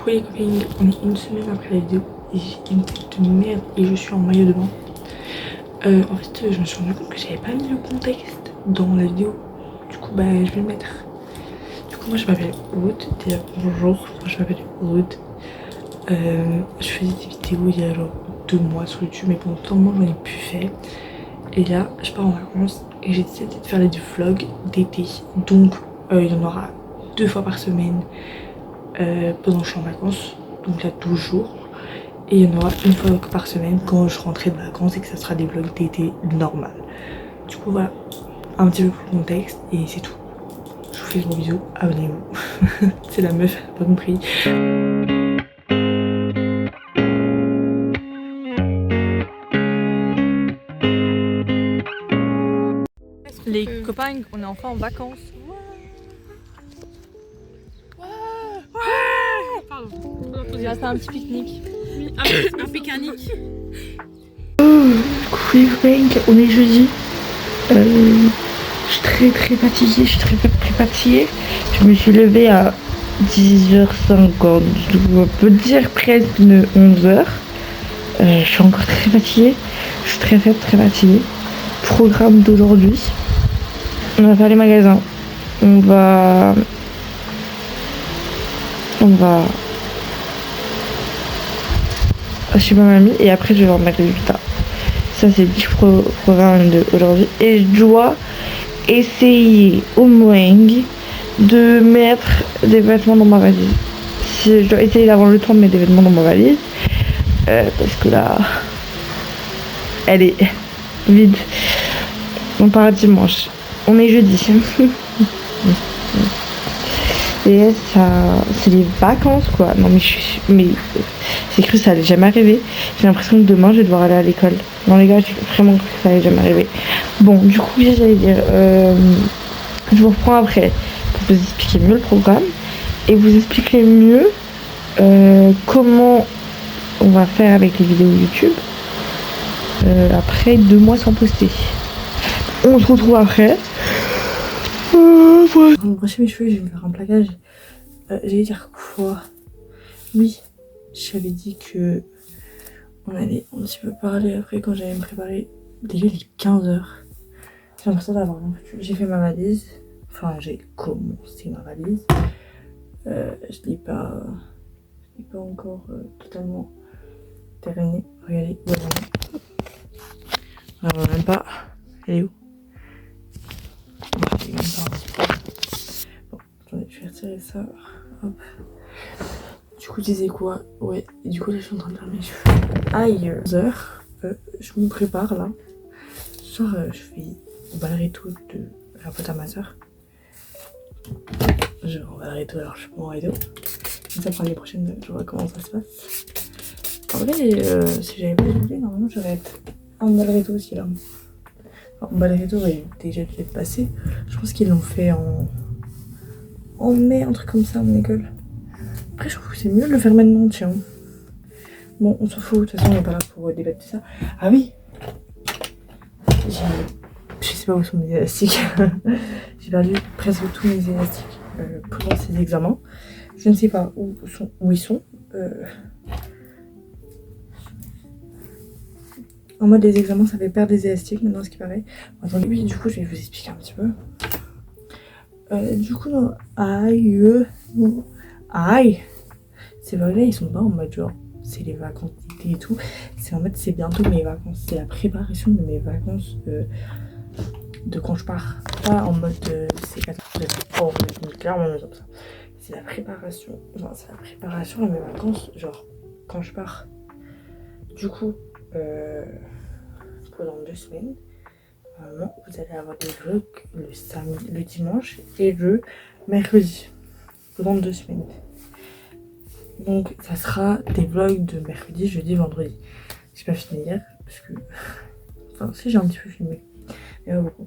Coucou les copines, on est une semaine après la vidéo et j'ai une tête de merde et je suis en maillot de bain. En fait, je me suis rendu compte que j'avais pas mis le contexte dans la vidéo. Du coup, bah, je vais le mettre. Du coup, moi, je m'appelle Aude. Déjà, bonjour, moi, je m'appelle Aude. Je faisais des vidéos il y a genre 2 mois sur YouTube, mais pendant tant de temps, j'en ai plus fait. Et là, je pars en vacances et j'ai décidé de faire des vlogs d'été. Donc, il y en aura 2 fois par semaine pendant que je suis en vacances. Donc là, 12 jours. Et il y en aura une fois par semaine quand je rentrerai de vacances et que ça sera des vlogs d'été normal. Du coup, voilà, un petit peu pour le contexte et c'est tout. Je vous fais de gros bisous, abonnez-vous. C'est la meuf, elle a pas compris. Les copains, on est enfin en vacances. Pardon. Là, c'est un petit pique-nique. Un pique-nique. Coucou les copains, on est jeudi. Je suis très fatiguée, je suis très fatiguée. Je me suis levée à 10h50, on peut dire presque 11h. Je suis encore très fatiguée, je suis très fatiguée. Programme d'aujourd'hui, on va faire les magasins. On va chez ma mamie et après je vais voir ma résultat. Ça c'est le petit programme d'aujourd'hui. Et je dois essayer au moins de mettre des vêtements dans ma valise. Je dois essayer d'avoir le temps de mettre des vêtements dans ma valise. Parce que là, elle est vide. On part dimanche. On est jeudi. Et ça, c'est les vacances quoi. Non mais j'ai cru que ça allait jamais arriver. J'ai l'impression que demain je vais devoir aller à l'école. Non les gars, j'ai vraiment cru que ça allait jamais arriver. Bon, du coup, j'allais dire, je vous reprends après pour vous expliquer mieux le programme et vous expliquer mieux comment on va faire avec les vidéos YouTube après 2 mois sans poster. On se retrouve après. Voilà. Pour me brosser mes cheveux, je vais me faire un plaquage. J'allais dire quoi? Oui, j'avais dit que on allait un petit peu parler après quand j'allais me préparer. Déjà il est 15h. J'ai l'impression d'avoir rien foutu. J'ai fait ma valise. Enfin, j'ai commencé ma valise. Je l'ai pas encore totalement terminé. Regardez, voilà. On va même pas. Elle est où? Je l'ai même pas. Bon, attendez, je vais retirer ça. Hop. Du coup, je disais quoi? Ouais, et du coup, là, je suis en train de faire mes cheveux. Aïe, 11h. Je me prépare là. Ce soir, je fais au ballerito de la pote à ma soeur. Je vais au ballerito, alors je suis pas en rideau. Comme ça, pour l'année prochaine, je vois comment ça se passe. En vrai, si j'avais pas oublié, normalement, j'aurais être en ballerito aussi là. Alors, ballerito, ouais, déjà dû être passé. Je pense qu'ils l'ont fait en mai, un truc comme ça, à mon école. Après, je trouve que c'est mieux de le faire maintenant, tiens. Bon, on s'en fout, de toute façon, on n'est pas là pour débattre de ça. Ah oui! Je sais pas où sont mes élastiques. J'ai perdu presque tous mes élastiques pendant ces examens. Je ne sais pas où ils sont. En mode les examens, ça fait perdre des élastiques maintenant, ce qui paraît. Attendez, oui, du coup, je vais vous expliquer un petit peu. Du coup, non. Aïe. C'est vrai, là, ils sont pas en mode genre, c'est les vacances d'été et tout. C'est en mode, c'est bientôt mes vacances. C'est la préparation de mes vacances de quand je pars. Pas en mode, c'est clairement comme ça. C'est la préparation. Enfin, c'est la préparation à mes vacances, genre, quand je pars. Du coup, pendant 2 semaines, normalement, vous allez avoir des vlogs le samedi, le dimanche et le mercredi. Pendant 2 semaines. Donc, ça sera des vlogs de mercredi, jeudi, vendredi. J'ai pas filmé hier, parce que... Enfin, si, j'ai un petit peu filmé. Mais pas beaucoup.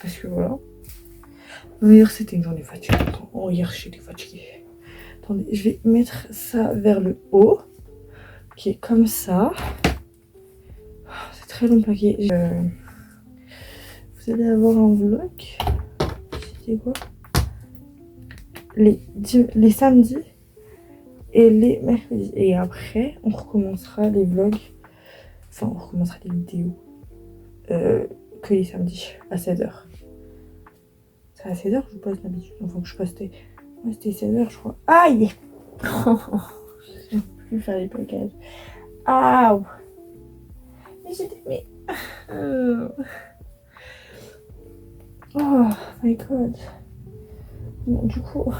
Parce que voilà. Non, hier, c'était une journée fatigante. Oh, hier, j'étais fatiguée. Attendez, je vais mettre ça vers le haut. Qui est comme ça. C'est très long plaqué. Vous allez avoir un vlog. C'était quoi? Les samedis et les mercredis. Et après, on recommencera les vlogs, enfin on recommencera les vidéos que les samedis à 16h. C'est à 16h que je poste d'habitude, enfin que je postais. Ouais, c'était 16h je crois. Aïe. Je sais plus faire les plaquages. Ah. Mais j'étais... Mais... Oh my god. Bon, du coup...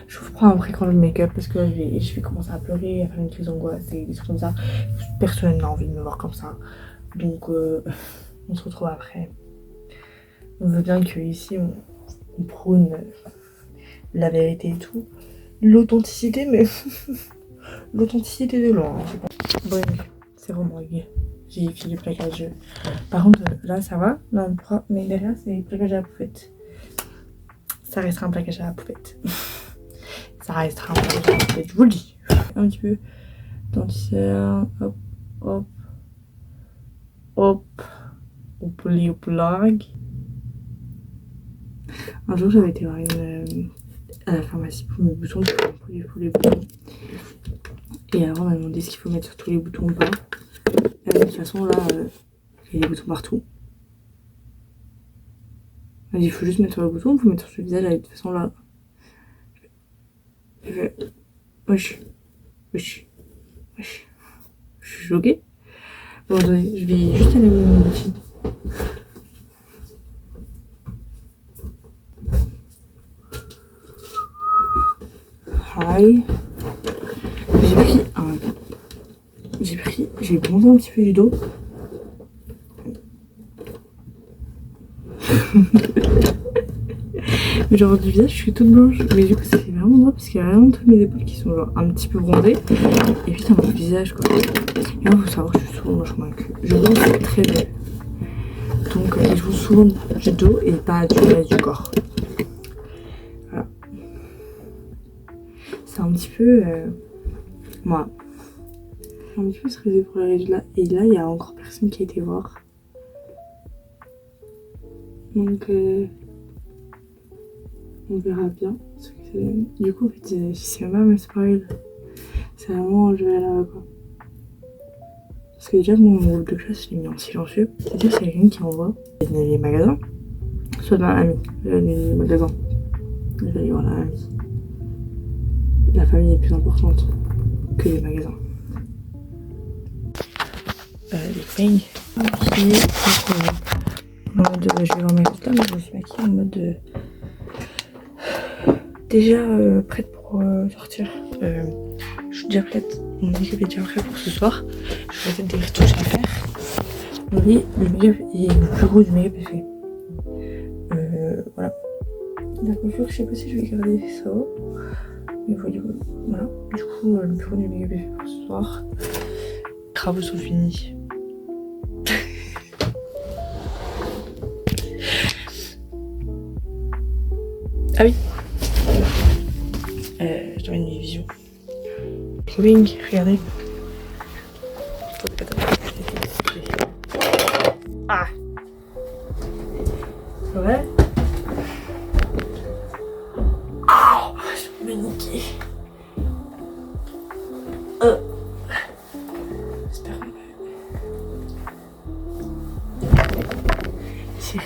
Je vous reprends après quand le make-up parce que là, je vais commencer à pleurer, à faire une crise d'angoisse et des trucs comme ça. Personne n'a envie de me voir comme ça. Donc on se retrouve après. On veut bien qu'ici on prône la vérité et tout. L'authenticité, mais l'authenticité de loin. Bon, c'est vraiment gay. J'ai fini le plaquage. Par contre, là ça va, là on pourra, mais derrière c'est le plaquage à la poupette. Ça restera un plaquage à la poupette. Ça restera un plaquage à la poupette, je vous le dis. Un petit peu dentière, hop, hop, hop, hop, hop, lag. Un jour j'avais été voir à la pharmacie pour mes boutons, pour les boutons. Et avant on m'a demandé ce qu'il faut mettre sur tous les boutons ou pas. De toute façon là, il y a des boutons partout. Elle dit il faut juste mettre sur le bouton, il faut mettre sur le visage, de toute façon là. Je fais wesh, wesh, wesh. Je suis choquée. Bon attendez, je vais juste aller mon routine. Hi. J'ai bronzé un petit peu du dos. Mais genre du visage je suis toute blanche, mais du coup ça fait vraiment drôle parce qu'il y a vraiment toutes mes épaules qui sont genre un petit peu bronzées et puis dans mon visage quoi. Et moi faut savoir que je suis souvent moche comme un cul. Je bronze très belle, donc je bronze souvent du dos et pas du reste du corps. Voilà. C'est un petit peu moi. Je suis un petit peu stressée pour le résultat et là il y a encore personne qui a été voir. Donc on verra bien ce que ça donne. Du coup en fait je sais même pas me spoil. C'est vraiment je vais là quoi. Parce que déjà mon groupe de classe je l'ai mis en silencieux. C'est-à-dire que c'est quelqu'un qui envoie les magasins. Soit dans l'ami. Les magasins. Je vais aller voir la famille. La famille est plus importante que les magasins. Les peignes. En mode je vais voir mes résultats, mais je me suis maquillée en mode déjà prête pour sortir. Je suis déjà prête. Mon make-up est déjà prêt pour ce soir. Je vais peut-être des retouches à faire. Oui, le make-up est le plus gros du make-up est fait. Voilà. La coiffure, je sais pas si je vais garder ça. Mais voilà. Du coup, le plus gros du make-up est fait pour ce soir. Les travaux sont finis. Ah oui. Je t'emmène une vision. Wing, regardez. Ah. Ouais. Ah, je vais me niquer. J'espère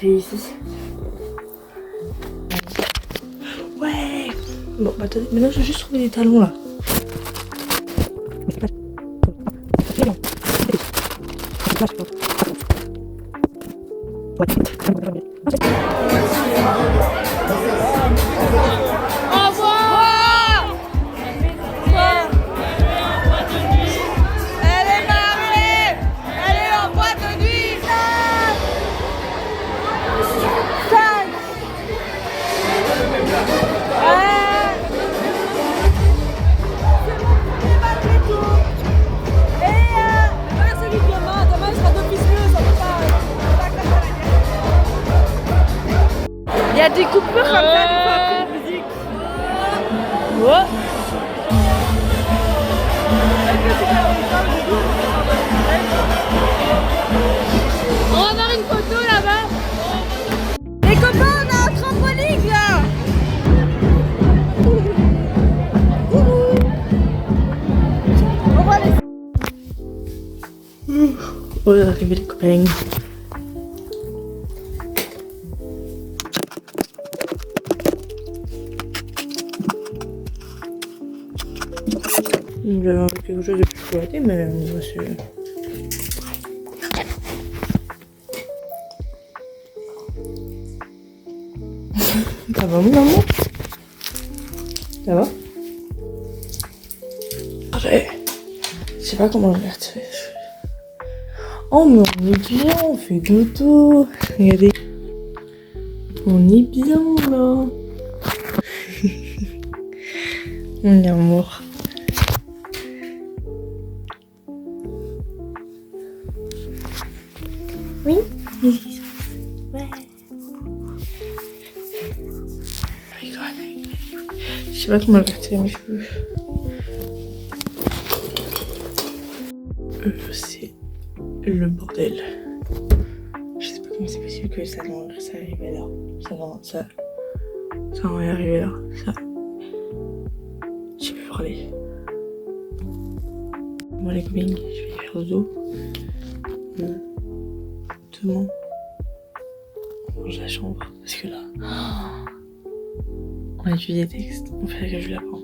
que j'ai réussi. Ouais. Bon, bah attendez, maintenant je vais juste trouver des talons là. Au revoir. Elle est mariée. Elle est en boîte de nuit. Demain, il sera d'office mieux, ça peut pas. Il y a des coupures comme ça, des fois après la musique. On va avoir une photo là-bas. Les copains, on a un trampoline là. Oh, arrivé les copains. J'avais envie de quelque chose de plus chocolaté, mais moi c'est... Ça va mon amour? Ça va? Je sais pas comment le retirer. Oh mais on est bien, on fait dodo. Regardez. On est bien là. Mon amour. Oui. Ouais. Je sais pas comment le retirer mes cheveux. C'est le bordel. Je sais pas comment c'est possible que ça arrive là. Ça va y arriver là. Ça. Je vais parler. Moi les copines, je vais faire dodo. Demain, on range la chambre parce que là, on a étudié des textes, on fait la grève du lapin.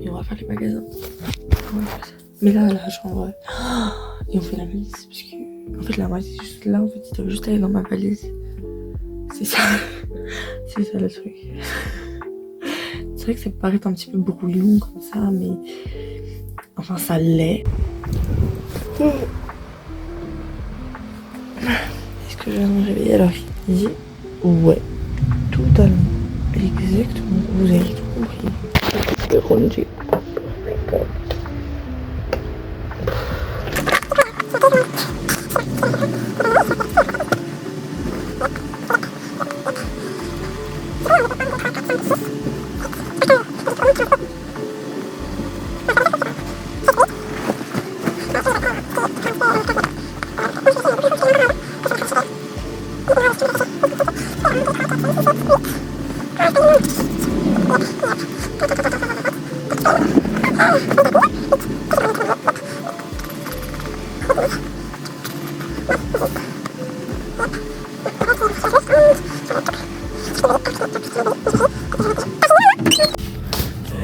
Et on va faire les magasins. Mais là, la chambre, et on fait la valise parce que, en fait, la valise est juste là. En fait, il doit juste aller dans ma valise. C'est ça, c'est ça le truc. C'est vrai que ça peut paraître un petit peu brouillon comme ça, mais enfin, ça l'est. Est-ce que je vais me réveiller alors qu'il dit ouais, totalement, exactement, vous avez tout compris. Le rondé.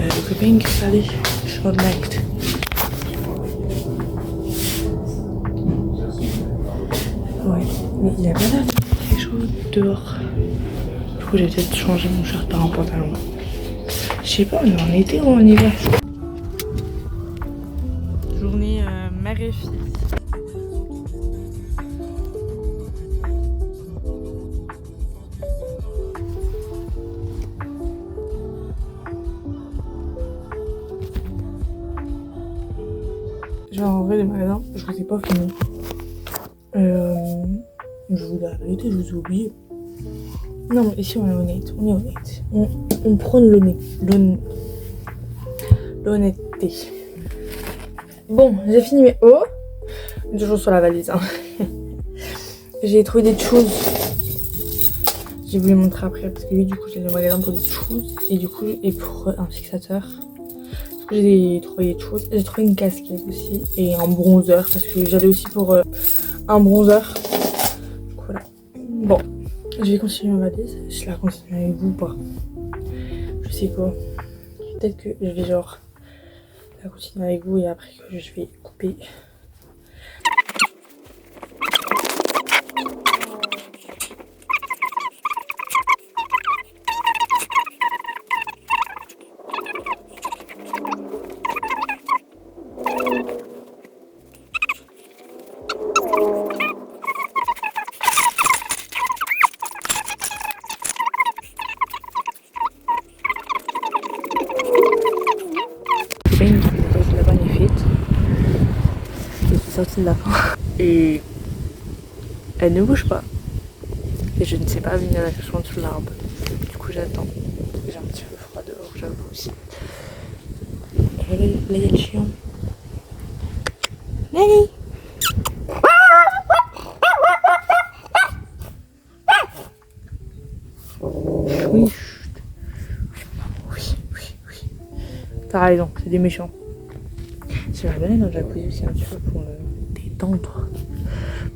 Le copain qui s'allait sur l'acte. Ouais, mais il y a pas l'air de quelque chose dehors. Du coup, j'ai peut-être changé mon shirt par un pantalon. Je sais pas, on est en été ou en hiver. Journée mère et fille. Genre en vrai les magasins, je vous ai pas filmé. Je vous l'ai arrêté, je vous ai oublié. Non mais ici on est honnête, on prône l'honnêteté. Bon, j'ai fini mes hauts. Toujours sur la valise. Hein. J'ai trouvé des choses. J'ai voulu montrer après parce que oui, du coup j'ai allé au magasin pour des choses et du coup et pour un fixateur. J'ai trouvé des choses. J'ai trouvé une casquette aussi et un bronzer parce que j'allais aussi pour un bronzer. Du coup, voilà. Bon, je vais continuer ma valise. Je la continue avec vous ou pas? Je sais pas. Peut-être que je vais genre la continuer avec vous et après que je vais couper. De la fin. Et elle ne bouge pas. Et je ne sais pas venir la chercher en dessous de l'arbre. Du coup j'attends. J'ai un petit peu froid dehors, j'avoue aussi. Et là il y a le chien. Nani. Oui, chut. Oui. T'as raison, c'est des méchants. J'aimerais bien aller dans le jacuzzi aussi un petit peu pour me détendre.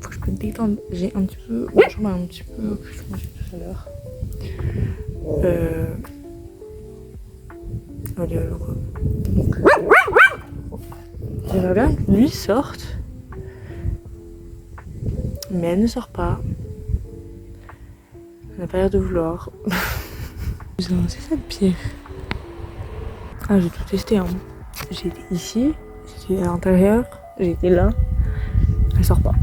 Faut que je me détende. J'ai un petit peu. Ma chambre est un petit peu. Que je mangeais tout à l'heure. Allez, alors quoi. Donc. J'aimerais bien que lui sorte. Mais elle ne sort pas. Elle n'a pas l'air de vouloir. C'est ça le pire. Ah, j'ai tout testé. Hein. J'ai été ici, j'étais à l'intérieur, j'ai été là. Elle sort pas.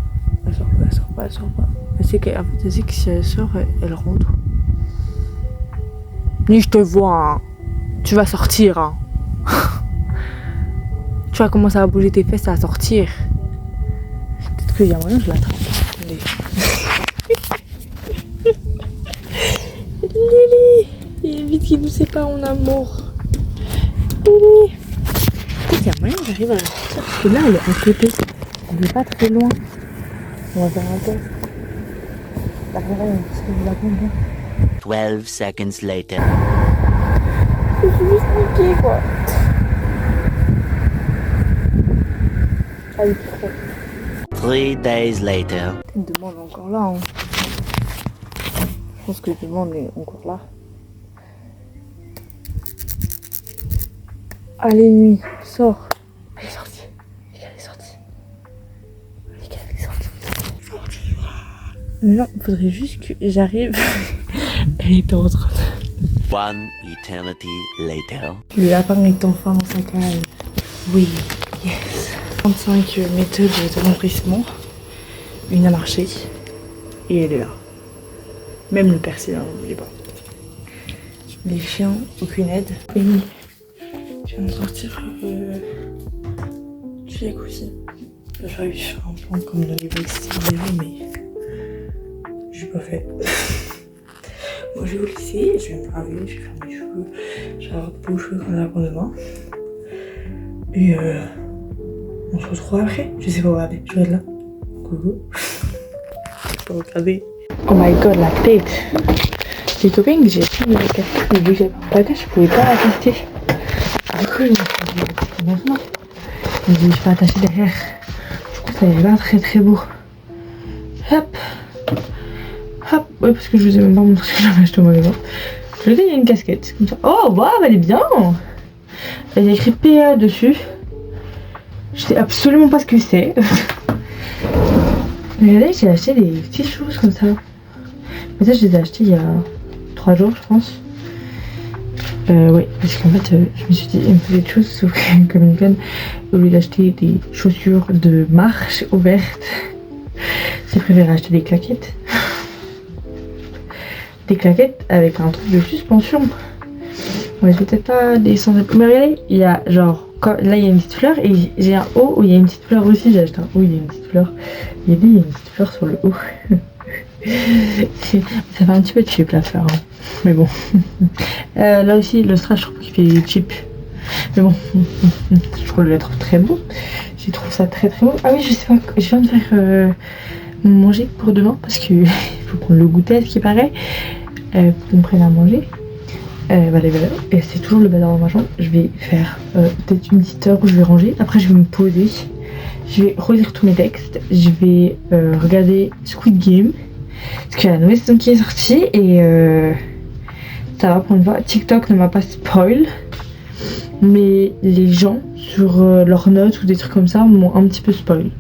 Elle sort pas, elle sort pas, elle sort pas. Elle sait qu'en fait, elle sait que si elle sort, elle rentre. Ni je te vois, hein. Tu vas sortir. Hein. Tu vas commencer à bouger tes fesses, à sortir. Peut-être qu'il y a moyen que je l'attrape. Attendez. Lily, il est vite qu'il nous sépare en amour. Lily. Peut-être qu'il y a moyen que j'arrive à la sortir. Parce que là, elle est à côté. Elle est pas très loin. On va faire un test. Derrière, parce que je la comprends. 12 seconds later. Je suis juste niquée, quoi. Ah, il est trop. 3 days later. Tête de monde est encore là. Hein. Je pense que le monde est encore là. Allez, nuit, sors. Elle est sortie. Elle est sortie. Elle est sortie. Non, il faudrait juste que j'arrive. Elle est en train de... 1 eternity later. Le lapin est enfin dans sa cage. Oui, yes. 35 méthodes de remplissement. Une a marché. Et elle est là. Même le persil, hein, n'oubliez pas. Les chiens, aucune aide. Oui. Je viens de sortir du jacuzzi. J'aurais dû faire un plan comme dans les vestiaires, mais j'ai pas fait. Bon, je vais vous laisser, je vais me laver, je vais faire mes cheveux, je vais avoir de beaux cheveux comme ça pour demain. Et on se retrouve après. Je sais pas regarder, je vais être là. Coucou. Je peux regarder. Oh my god, la tête. J'ai copines que j'ai pris de la casquette, mais vu que j'avais pas de tête, je pouvais pas la tester. Du coup, je me suis dit, maintenant. Je me dis, je vais attacher derrière. Du coup, ça avait l'air très très beau. Hop. Hop. Ouais, parce que je vous ai même pas montré ce que j'avais acheté au magasin. Je lui ai dit, il y a une casquette. Comme ça. Oh, waouh, elle est bien. Il y a écrit PA dessus. Je sais absolument pas ce que c'est. Regardez, j'ai acheté des petites choses comme ça. Mais ça, je les ai achetées il y a 3 jours, je pense. Oui, parce qu'en fait, je me suis dit, il me faut des choses, sauf que comme une conne, au lieu d'acheter des chaussures de marche ouvertes, j'ai préféré acheter des claquettes. Des claquettes avec un truc de suspension. Ouais, c'est peut-être pas des centaines. Mais regardez, il y a genre, là il y a une petite fleur et j'ai un haut où il y a une petite fleur aussi. J'ai acheté un haut, il y a une petite fleur. Il y a une petite fleur sur le haut. Ça fait un petit peu cheap la fleur, hein. Mais bon. Là aussi, le strass, je trouve qu'il fait cheap. Mais bon, je trouve le lettre très beau. J'ai trouvé ça très très beau. Ah oui, je sais pas, je viens de faire manger pour demain parce que il faut qu'on le goûte à ce qui paraît. Pour qu'on prenne à manger. Voilà, et c'est toujours le bazar dans ma chambre. Je vais faire peut-être une petite heure où je vais ranger. Après, je vais me poser. Je vais relire tous mes textes. Je vais regarder Squid Game. Parce qu'il y a la nouvelle saison qui est sortie. Et ça va pour une fois. TikTok ne m'a pas spoil. Mais les gens, sur leurs notes ou des trucs comme ça, m'ont un petit peu spoil.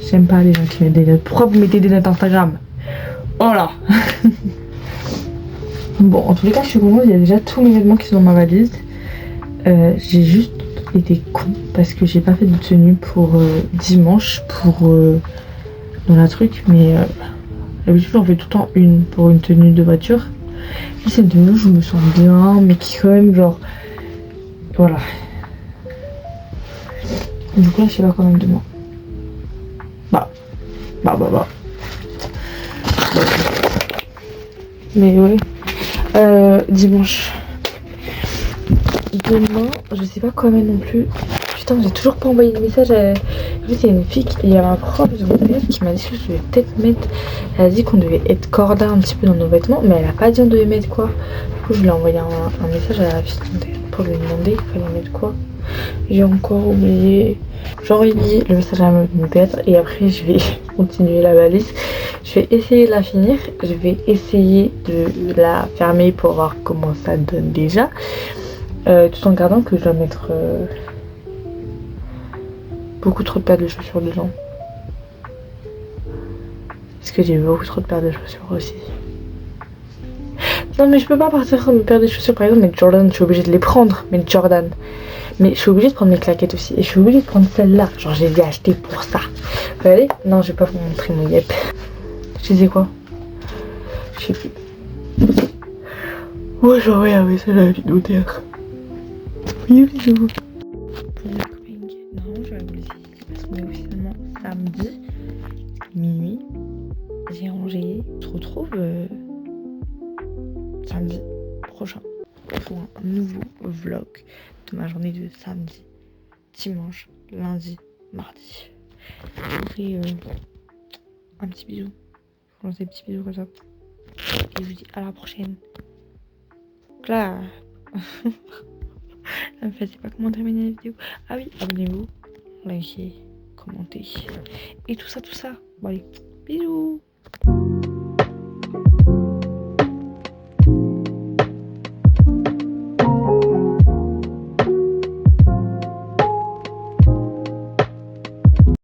J'aime pas les gens qui mettent des notes. Pourquoi vous mettez des notes Instagram? Oh là. Bon, en tous les cas, je suis contente, il y a déjà tous mes vêtements qui sont dans ma valise. J'ai juste été con parce que j'ai pas fait de tenue pour dimanche pour dans la truc, mais d'habitude j'en fais tout le temps une pour une tenue de voiture. Et cette tenue où je me sens bien, mais qui quand même genre voilà. Du coup là, je sais pas quand même demain. Bah. Mais ouais. Dimanche. Demain, je sais pas quand même non plus. Putain, j'ai toujours pas envoyé de message à... En fait, il y a une fille, il y a ma prof de mon élève qui m'a dit que je devais peut-être mettre... Elle a dit qu'on devait être corda un petit peu dans nos vêtements, mais elle a pas dit on devait mettre quoi. Du coup, je lui ai envoyé un message à la fille pour lui demander qu'il fallait mettre quoi. J'ai encore oublié. J'aurais dit le message à mon père et après je vais continuer la valise. Je vais essayer de la finir. Je vais essayer de la fermer pour voir comment ça donne déjà. Tout en gardant que je dois mettre beaucoup trop de paires de chaussures dedans. Parce que j'ai beaucoup trop de paires de chaussures aussi. Non mais je peux pas partir sans me paire de chaussures. Par exemple mes Jordan, je suis obligée de les prendre. Mes Jordan. Mais je suis obligée de prendre mes claquettes aussi. Et je suis obligée de prendre celle-là. Genre je les ai achetées pour ça. Vous allez? Non, je vais pas vous montrer mon yep. Je disais quoi? Je sais plus. Moi j'ai envoyé un message à la vidéo d'hier. Oui, bisous. Pour le coping, non, je vais vous le dire. Parce qu'on est officiellement samedi, minuit. J'ai rangé. On se retrouve samedi prochain pour un nouveau vlog de ma journée de samedi, dimanche, lundi, mardi. Je vous fais un petit bisou. Je vous lance des petits bisous comme ça. Et je vous dis à la prochaine. Donc là, ça me fait pas comment terminer la vidéo. Ah oui, abonnez-vous, likez, commentez. Et tout ça, tout ça. Bon allez, bisous.